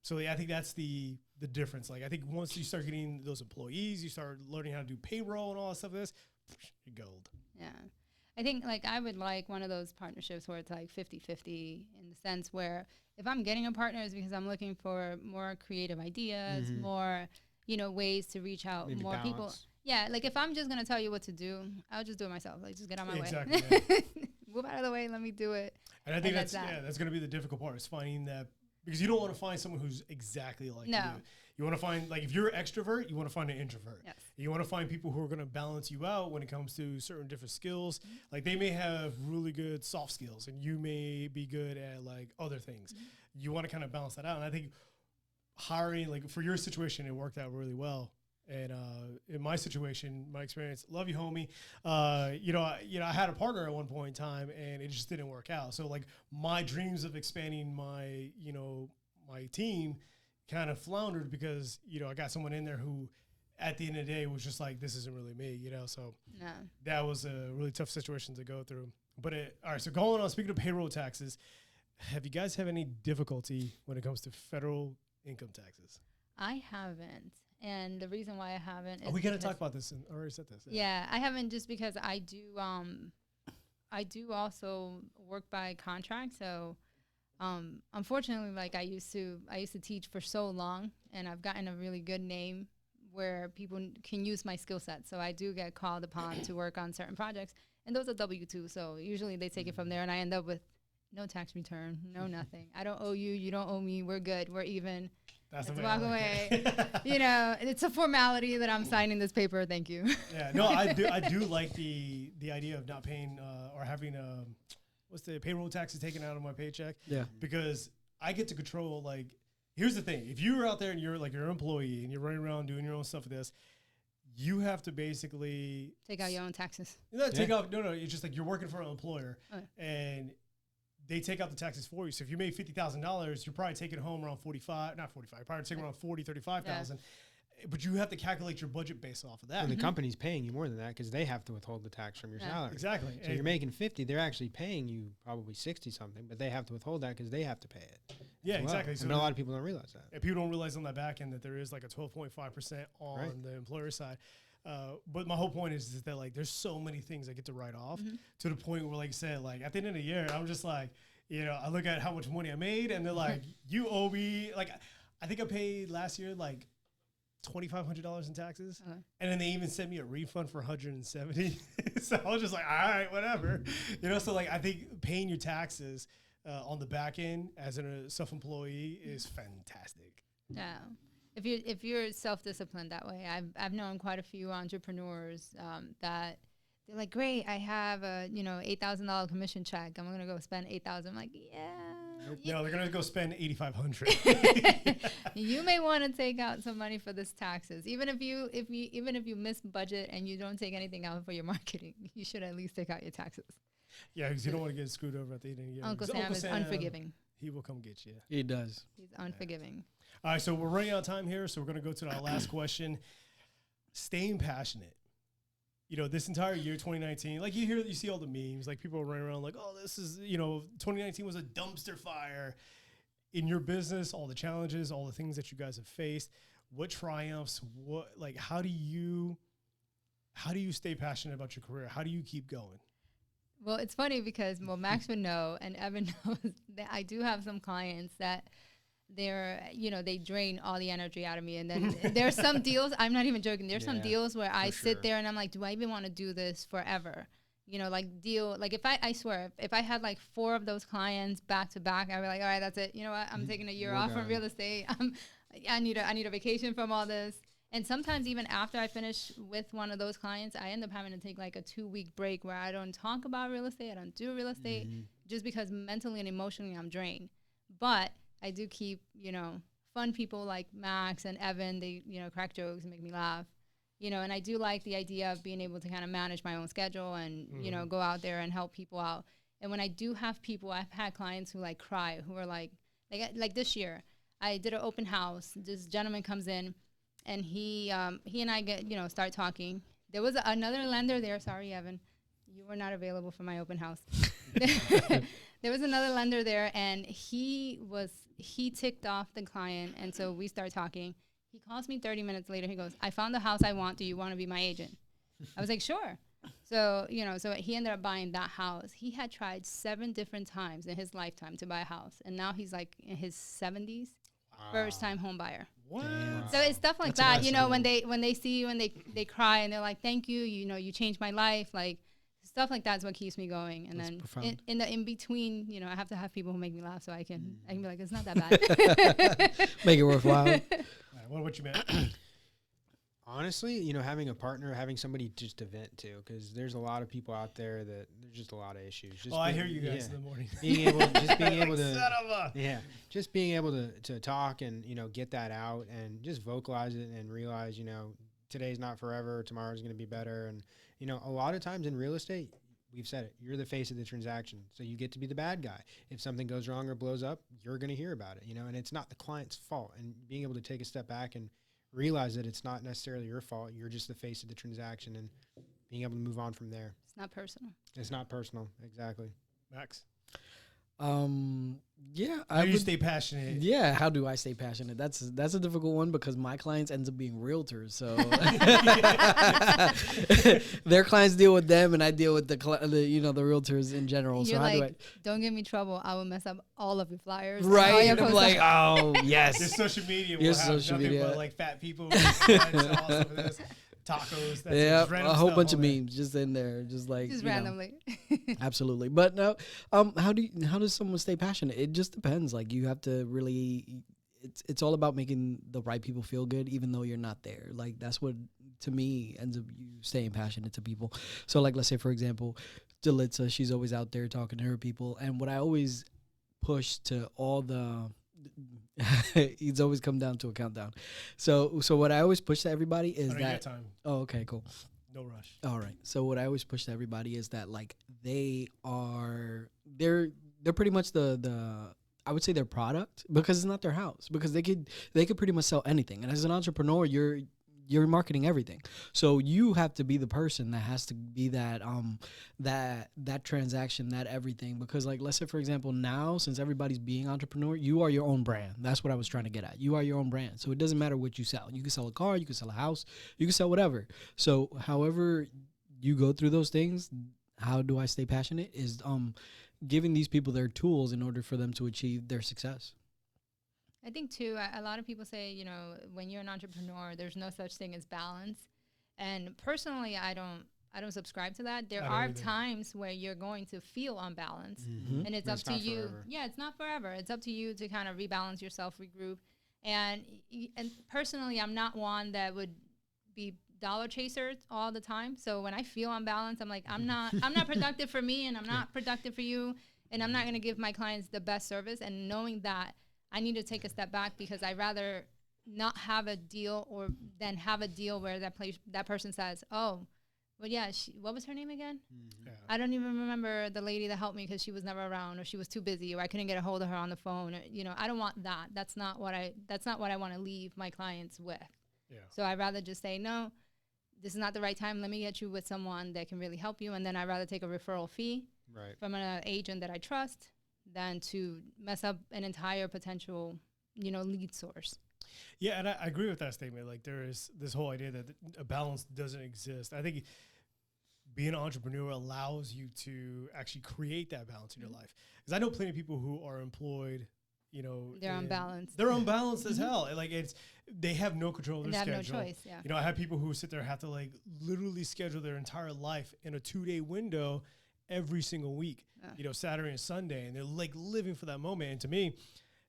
So yeah, I think that's the difference. Like, I think once you start getting those employees, you start learning how to do payroll and all that stuff. You're gold. Yeah. I think like I would like one of those partnerships where it's like 50-50 in the sense where if I'm getting a partner it's because I'm looking for more creative ideas, more, you know, ways to reach out Maybe more people. balance. Yeah, like if I'm just going to tell you what to do, I'll just do it myself. Like just get out my Exactly, way. Move out of the way, let me do it. And I think And that's that's that's going to be the difficult part is finding that, because you don't want to find someone who's exactly like No. you. You want to find, like, if you're an extrovert, you want to find an introvert. Yes. You want to find people who are going to balance you out when it comes to certain different skills. Like they may have really good soft skills and you may be good at like other things. You want to kind of balance that out. And I think hiring, like for your situation, it worked out really well. And in my situation, my experience, love you, homie. I had a partner at one point in time, and it just didn't work out. So like my dreams of expanding my, my team kind of floundered because I got someone in there who, at the end of the day, was just like, this isn't really me, So No. that was a really tough situation to go through. But all right, so going on, speaking of payroll taxes, have you guys have any difficulty when it comes to federal income taxes? I haven't. And the reason why I haven't is We got to because- talk about this. I already said this. Yeah, I haven't just because I do also work by contract. So unfortunately, like I used to teach for so long and I've gotten a really good name where people can use my skill set. So I do get called upon to work on certain projects and those are W-2. So usually they take it from there and I end up with no tax return, no nothing. I don't owe you. You don't owe me. We're good. We're even. Let's walk away. It's a formality that I'm signing this paper. Thank you. Yeah, no, I do like the idea of not paying or having what's the payroll taxes taken out of my paycheck. Yeah. Because I get to control. Like, here's the thing: if you're out there and you're like your employee and you're running around doing your own stuff with this, you have to basically Take out your own taxes. take off. No, it's just like you're working for an employer Okay. and they take out the taxes for you. So if you made $50,000, you're probably taking home around 45, not 45, you're probably taking around 40, 35,000. But you have to calculate your budget based off of that. And the company's paying you more than that because they have to withhold the tax from your salary. Exactly. So you're making 50, they're actually paying you probably 60 something, but they have to withhold that because they have to pay it. Yeah, as well. exactly. And a lot of people don't realize that. And people don't realize on that back end that there is like a 12.5% on the employer side. But my whole point is that like there's so many things I get to write off to the point where, like I said, like at the end of the year, I'm just like, I look at how much money I made and they're like, you owe me, like, I think I paid last year like $2,500 in taxes. And then they even sent me a refund for $170. So I was just like, all right, whatever. So like I think paying your taxes on the back end as a self-employee is fantastic. Yeah. If you're self-disciplined that way, I've known quite a few entrepreneurs that they're like, great, I have a $8,000 commission check. I'm gonna go spend $8,000. I'm like, yeah. Nope. No, they're gonna go spend $8,500. You may want to take out some money for this taxes. Even if you miss budget and you don't take anything out for your marketing, you should at least take out your taxes. Yeah, because you don't want to get screwed over at the end of the year. Uncle Sam is unforgiving. He will come get you. He does. He's unforgiving. All right, so we're running out of time here, so we're going to go to our last question. Staying passionate. This entire year, 2019, like you see all the memes, like people are running around like, oh, this is, 2019 was a dumpster fire. In your business, all the challenges, all the things that you guys have faced, what triumphs, how do you stay passionate about your career? How do you keep going? Well, it's funny because Max would know and Evan knows that I do have some clients that they drain all the energy out of me. And then there's some deals, I'm not even joking. There's some deals where I sit there and I'm like, do I even want to do this forever? I swear, if I had like 4 of those clients back to back, I'd be like, all right, that's it. You know what? I'm taking a year off from real estate. I need a vacation from all this. And sometimes even after I finish with one of those clients, I end up having to take like a 2-week break where I don't talk about real estate. I don't do real estate just because mentally and emotionally I'm drained. But I do keep, fun people like Max and Evan. They, crack jokes and make me laugh, and I do like the idea of being able to kind of manage my own schedule and, go out there and help people out. And when I do have people, I've had clients who like cry, who are like this year, I did an open house. This gentleman comes in and he and I get, start talking. There was another lender there. Sorry, Evan, you were not available for my open house. There was another lender there and he ticked off the client. And so we start talking. He calls me 30 minutes later. He goes, I found the house I want. Do you want to be my agent? I was like, sure. So, so he ended up buying that house. He had tried 7 different times in his lifetime to buy a house. And now he's like in his 70s, first time home buyer. What? Wow. So it's stuff like That's that, impressive. when they see you and they cry and they're like, thank you, you changed my life. Like stuff like that's what keeps me going. And That's then profound. in between, I have to have people who make me laugh so I can be like, it's not that bad. Make it worthwhile. All right, what about you, man? Honestly, having a partner, having somebody just to vent to, because there's a lot of people out there that there's just a lot of issues. Just I hear you guys in the morning. being able Son of a- yeah, just being able to talk and get that out and just vocalize it and realize today's not forever, tomorrow's going to be better. And a lot of times in real estate, we've said it, you're the face of the transaction, so you get to be the bad guy. If something goes wrong or blows up, you're going to hear about it, and it's not the client's fault. And being able to take a step back and realize that it's not necessarily your fault, you're just the face of the transaction, and being able to move on from there. It's not personal. It's not personal. Exactly. Max, Yeah, how do you stay passionate? Yeah, how do I stay passionate? That's a difficult one because my clients ends up being realtors. So their clients deal with them, and I deal with the realtors in general. You're so how do I? like, don't give me trouble. I will mess up all of your flyers. and all Right, your and I'm posters." like, oh Your yes, social media will Your have social nothing media. but like fat people, tacos, that's yeah, just random a whole stuff bunch of on there. memes just in there, just like just you know. randomly. Absolutely. But no, how does someone stay passionate? It just depends. Like you have to really it's all about making the right people feel good even though you're not there. Like that's what to me ends up you staying passionate to people. So like let's say for example, Delitza, she's always out there talking to her people, and what I always push to all the it's always come down to a countdown. So what I always push to everybody is I don't get that time. oh okay, cool. No rush. All right. So what I always push to everybody is that like they're pretty much the I would say their product because it's not their house because they could pretty much sell anything. And as an entrepreneur, you're marketing everything. So you have to be the person that has to be that that transaction, that everything. Because like let's say for example now since everybody's being entrepreneur, you are your own brand. That's what I was trying to get at. You are your own brand. So it doesn't matter what you sell. You can sell a car, you can sell a house, you can sell whatever. So however you go through those things, how do I stay passionate is giving these people their tools in order for them to achieve their success. I think too, a lot of people say, when you're an entrepreneur, there's no such thing as balance. And personally, I don't subscribe to that. There I don't are either. times where you're going to feel unbalanced, Mm-hmm. and it's It's up to not you. forever. Yeah, it's not forever. It's up to you to kind of rebalance yourself, regroup. And personally, I'm not one that would be dollar chasers all the time. So when I feel unbalanced, I'm like, I'm not productive for me, and I'm not productive for you, and I'm not going to give my clients the best service. And knowing that, I need to take a step back because I'd rather not have a deal or than have a deal where that person says, oh, well, yeah, what was her name again? Yeah. I don't even remember the lady that helped me because she was never around or she was too busy or I couldn't get a hold of her on the phone. Or, I don't want that. That's not what I want to leave my clients with. Yeah. So I'd rather just say, no, this is not the right time. Let me get you with someone that can really help you. And then I'd rather take a referral fee Right. from an agent that I trust than to mess up an entire potential, lead source. Yeah, and I agree with that statement. Like there is this whole idea that a balance doesn't exist. I think being an entrepreneur allows you to actually create that balance in your life. Because I know plenty of people who are employed, They're unbalanced. They're unbalanced as hell. Like they have no control of And their they have schedule. no choice, yeah. I have people who sit there and have to like literally schedule their entire life in a 2-day window every single week, Saturday and Sunday. And they're like living for that moment. And to me,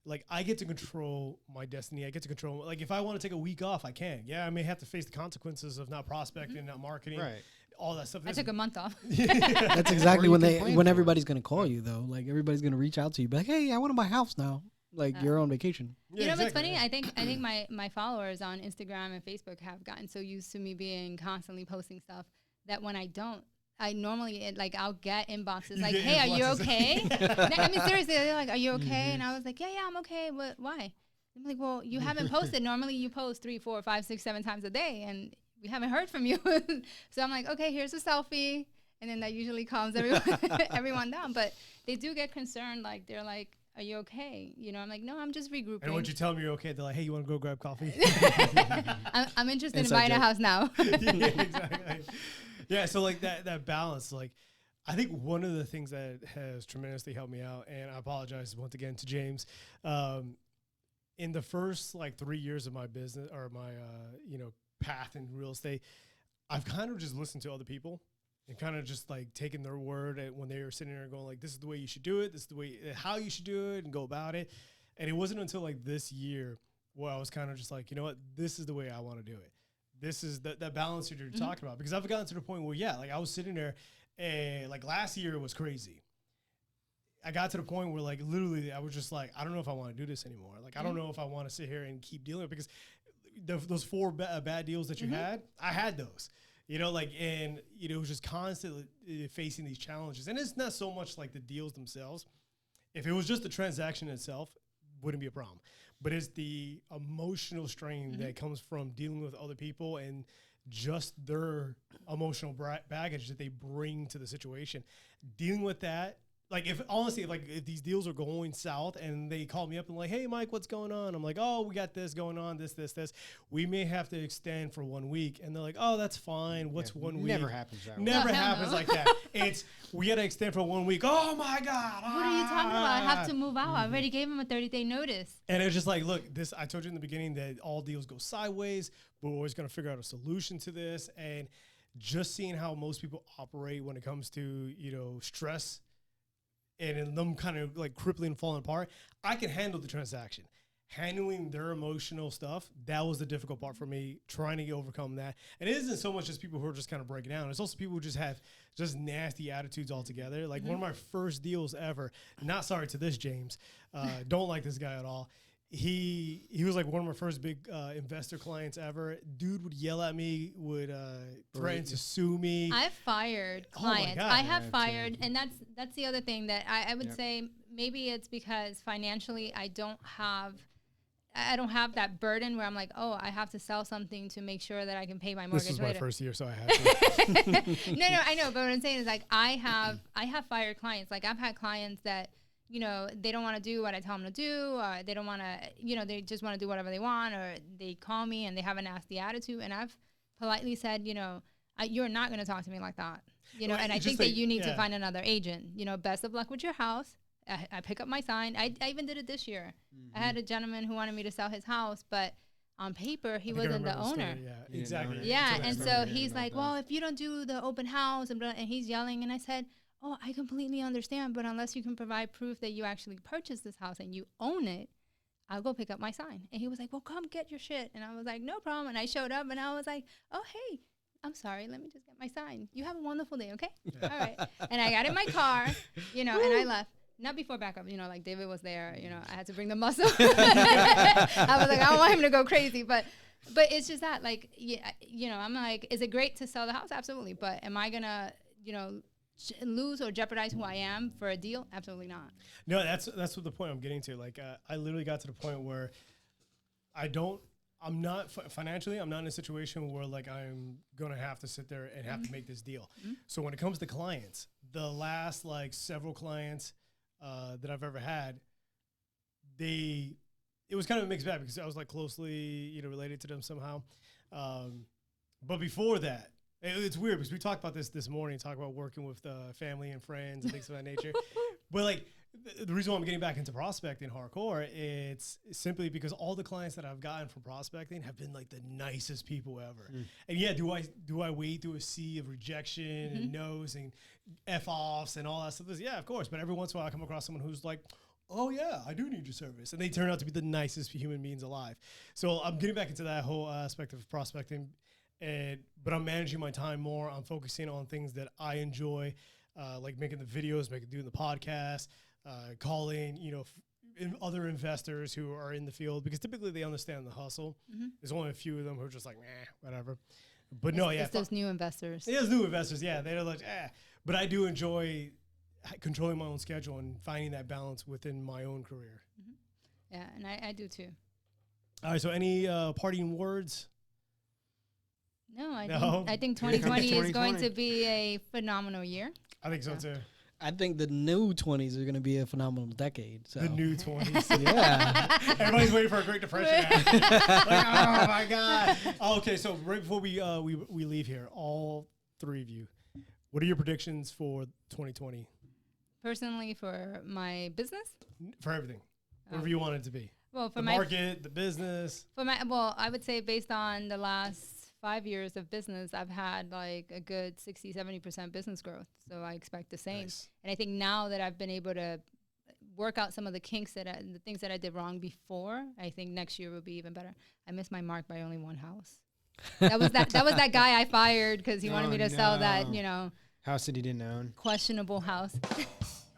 like I get to control my destiny. I get to control, like if I want to take a week off, I can. Yeah, I may have to face the consequences of not prospecting, not marketing, Right. all that stuff. I took a month off. That's exactly Or when you can plan for it. everybody's gonna call you though. Like everybody's gonna reach out to you, be like, "Hey, I want to buy a house now." Like you're on vacation. You know what's exactly, funny? yeah. I think my followers on Instagram and Facebook have gotten so used to me being constantly posting stuff that when I don't, I normally I'll get inboxes You like, get "Hey, are you influxes. okay?" I mean, seriously, they're like, "Are you okay?" And I was like, "Yeah, I'm okay." But why? I'm like, "Well, you haven't posted. Normally, you post 3, 4, 5, 6, 7 times a day, and we haven't heard from you." So I'm like, "Okay, here's a selfie," and then that usually calms everyone down. But they do get concerned. Like they're like, "Are you okay?" I'm like, "No, I'm just regrouping." And once you tell them you're okay, they're like, "Hey, you want to go grab coffee?" I'm interested in Inside buying a joke. house now. Yeah, exactly. Yeah, so like that balance, like I think one of the things that has tremendously helped me out, and I apologize once again to James, in the first like 3 years of my business or my path in real estate, I've kind of just listened to other people and kind of just like taken their word when they were sitting there going like, this is the way you should do it, this is the way how you should do it, and go about it. And it wasn't until like this year where I was kind of just like, you know what, this is the way I want to do it. This is that balance that you're talking about, because I've gotten to the point where like I was sitting there. And like last year was crazy. I got to the point where like literally I was just like, I don't know if I want to do this anymore. Like, I don't know if I want to sit here and keep dealing with it, because those 4 bad deals that you had, I had those, like, and it was just constantly facing these challenges. And it's not so much like the deals themselves. If it was just the transaction itself, wouldn't be a problem. But it's the emotional strain that comes from dealing with other people and just their emotional baggage that they bring to the situation. Dealing with that, like if these deals are going south and they call me up and like, hey Mike, what's going on? I'm like, oh, we got this going on, this. We may have to extend for 1 week. And they're like, oh, that's fine. What's 1 week? Never happens that way. Never happens like that. It's, we got to extend for 1 week. Oh my God. What are you talking about? I have to move out. I already gave him a 30-day notice. And it's just like, look, I told you in the beginning that all deals go sideways, but we're always going to figure out a solution to this. And just seeing how most people operate when it comes to, stress and in them kind of like crippling and falling apart, I can handle the transaction. Handling their emotional stuff, that was the difficult part for me, trying to overcome that. And it isn't so much just people who are just kind of breaking down. It's also people who just have just nasty attitudes altogether. Like one of my first deals ever, not sorry to this, James, don't like this guy at all. He was like one of my first big investor clients ever. Dude would yell at me, would threaten to sue me. I've fired clients. God. I have fired, and that's the other thing that I would say maybe it's because financially I don't have that burden where I'm like, oh, I have to sell something to make sure that I can pay my mortgage. This is later. my first year, so I have to. No, I know, but what I'm saying is like I have fired clients. Like I've had clients that, they don't want to do what I tell them to do, or they don't want to, they just want to do whatever they want, or they call me and they have a nasty attitude. And I've politely said, you're not going to talk to me like that, and I think that you need to find another agent. Best of luck with your house. I pick up my sign. I even did it this year. I had a gentleman who wanted me to sell his house, but on paper, he wasn't the owner. Yeah, exactly. Yeah, and so he's like, well, if you don't do the open house, and he's yelling, and I said, oh, I completely understand, but unless you can provide proof that you actually purchased this house and you own it, I'll go pick up my sign. And he was like, well, come get your shit. And I was like, no problem. And I showed up and I was like, oh, hey, I'm sorry. Let me just get my sign. You have a wonderful day, okay? All right. And I got in my car, and I left. Not before backup, like David was there, I had to bring the muscle. I was like, I don't want him to go crazy, but it's just that, like, I'm like, is it great to sell the house? Absolutely. But am I going to, lose or jeopardize who I am for a deal? Absolutely not. No, that's what the point I'm getting to. Like, I literally got to the point where I'm not financially, I'm not in a situation where like I'm going to have to sit there and have to make this deal. So when it comes to clients, the last like several clients that I've ever had, it was kind of a mixed bag because I was like closely, related to them somehow. But before that, it's weird because we talked about this morning, talk about working with family and friends and things of that nature. But like the reason why I'm getting back into prospecting hardcore, it's simply because all the clients that I've gotten from prospecting have been like the nicest people ever. And yeah, do I wade through a sea of rejection and no's and F-offs and all that stuff? Yeah, of course. But every once in a while I come across someone who's like, oh yeah, I do need your service. And they turn out to be the nicest human beings alive. So I'm getting back into that whole aspect of prospecting. But I'm managing my time more. I'm focusing on things that I enjoy, like making the videos, doing the podcast, calling, other investors who are in the field, because typically they understand the hustle. There's only a few of them who are just like, whatever. But it's those new investors. Yeah, it's new investors. Yeah, they're like, But I do enjoy controlling my own schedule and finding that balance within my own career. Yeah, and I do too. All right. So any parting words? No, I think 2020 is going to be a phenomenal year. I think so too. I think the new 20s are going to be a phenomenal decade. So. The new 20s. Yeah. Everybody's waiting for a Great Depression. Like, oh my God. Okay, so right before we leave here, all three of you. What are your predictions for 2020? Personally, for my business, For everything, whatever you want it to be. well, for The my market, the business. I would say based on the last 5 years of business, I've had like a good 60-70% business growth. So I expect the same. Nice. And I think now that I've been able to work out some of the kinks the things that I did wrong before, I think next year will be even better. I missed my mark by only one house. That was that guy I fired because he wanted me to sell that, house that he didn't own. questionable house.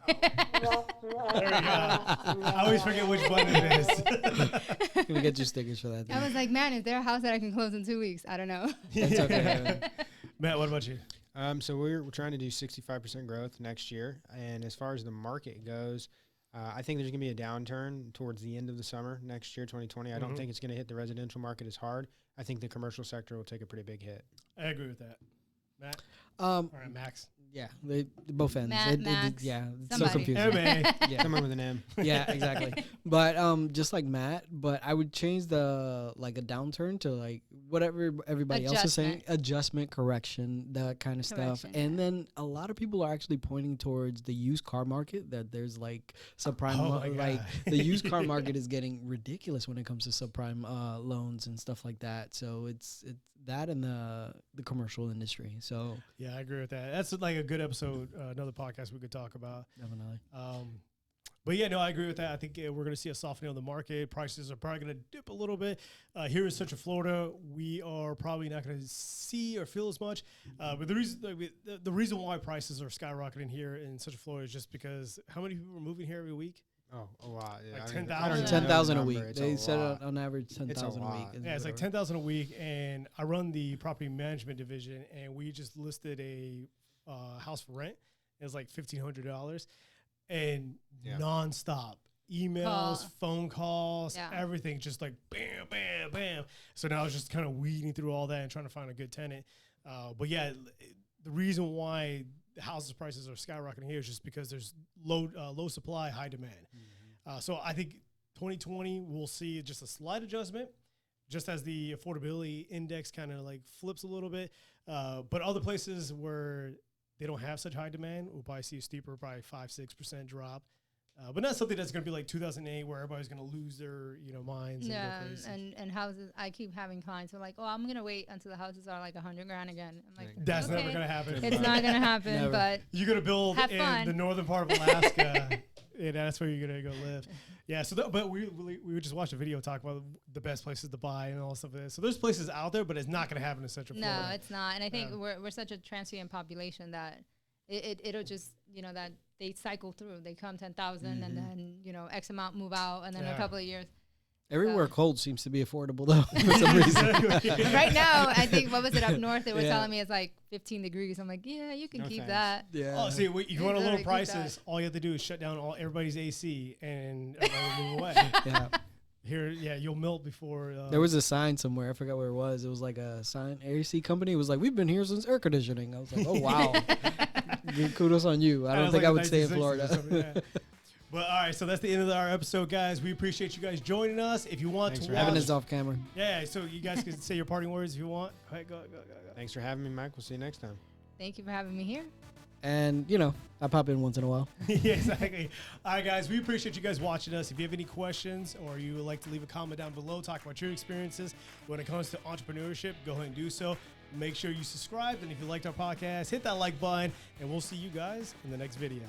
There we go. I always forget which button it is. Can we get you stickers for that? I was like, man, is there a house that I can close in 2 weeks? I don't know. That's okay. Matt, what about you? So we're trying to do 65% growth next year. And as far as the market goes, I think there's going to be a downturn towards the end of the summer next year, 2020. I don't think it's going to hit the residential market as hard. I think the commercial sector will take a pretty big hit. I agree with that. Matt? All right, Max. Yeah, they both ends. Matt, Max, yeah, it's so somebody. confusing. MA. Yeah. Someone with an M. Yeah, exactly. But just like Matt, but I would change the like a downturn to like whatever everybody else is saying, adjustment, correction, that kind of stuff. Correction, And then a lot of people are actually pointing towards the used car market, that there's like subprime like the used car market is getting ridiculous when it comes to subprime loans and stuff like that. So it's that and the commercial industry. So Yeah, I agree with that. That's like a good episode, another podcast we could talk about. definitely. But yeah, no, I agree with that. I think we're going to see a softening of the market. Prices are probably going to dip a little bit. Here in Central Florida, we are probably not going to see or feel as much. But the reason why prices are skyrocketing here in Central Florida is just because how many people are moving here every week? Oh, a lot. Yeah, Like I don't even- 10,000? I don't even know 10,000 the a week. number. It's They a said lot. on average 10,000 a week. lot. is Yeah, it's like whatever. 10,000 a week, and I run the property management division, and we just listed a house for rent. It was like $1,500, and nonstop emails, phone calls, everything, just like bam, bam, bam. So now I was just kind of weeding through all that and trying to find a good tenant. But yeah, the reason why the houses prices are skyrocketing here is just because there's low supply, high demand. So I think 2020 we'll see just a slight adjustment, just as the affordability index kind of like flips a little bit. But other places where they don't have such high demand, we'll probably see a steeper, probably 5-6% drop. But not something that's going to be like 2008 where everybody's going to lose their minds. Yeah, and go crazy. and houses. I keep having clients who are like, "Oh, I'm gonna wait until the houses are like $100,000 again." I'm like, That's okay. never going to happen. It's not gonna happen, Never. but You're going to build Have in fun. the northern part of Alaska. And that's where you're going to go live. Yeah. So, but we would just watch a video talk about the best places to buy and all stuff like that. So there's places out there, but it's not going to happen in Central Florida. no, it's not. And I think Yeah. we're such a transient population that it'll just that they cycle through. They come 10,000 and then X amount move out, and then Yeah. a couple of years. Everywhere cold seems to be affordable though for some reason. Right now, I think what was it up north? They were Yeah. telling me it's like 15 degrees. I'm like, yeah, you can No keep thanks. that. Yeah. Oh, see, if you want to Literally lower keep prices, all you have to do is shut down everybody's AC and everybody will move away. Yeah. Here, yeah, you'll melt before. There was a sign somewhere. I forgot where it was. It was like a sign, AC company. It was like, we've been here since air conditioning. I was like, oh, wow. Good kudos on you. I don't was think like I the would stay in 1960s or Florida. something, yeah. But all right, so that's the end of our episode, guys. We appreciate you guys joining us. If you want Thanks to for watch, Evan is off camera. yeah, so you guys can say your parting words if you want. All right, go. Thanks for having me, Mike. We'll see you next time. Thank you for having me here. And, I pop in once in a while. Yeah, exactly. All right, guys, we appreciate you guys watching us. If you have any questions or you would like to leave a comment down below, talk about your experiences when it comes to entrepreneurship, go ahead and do so. Make sure you subscribe. And if you liked our podcast, hit that like button, and we'll see you guys in the next video.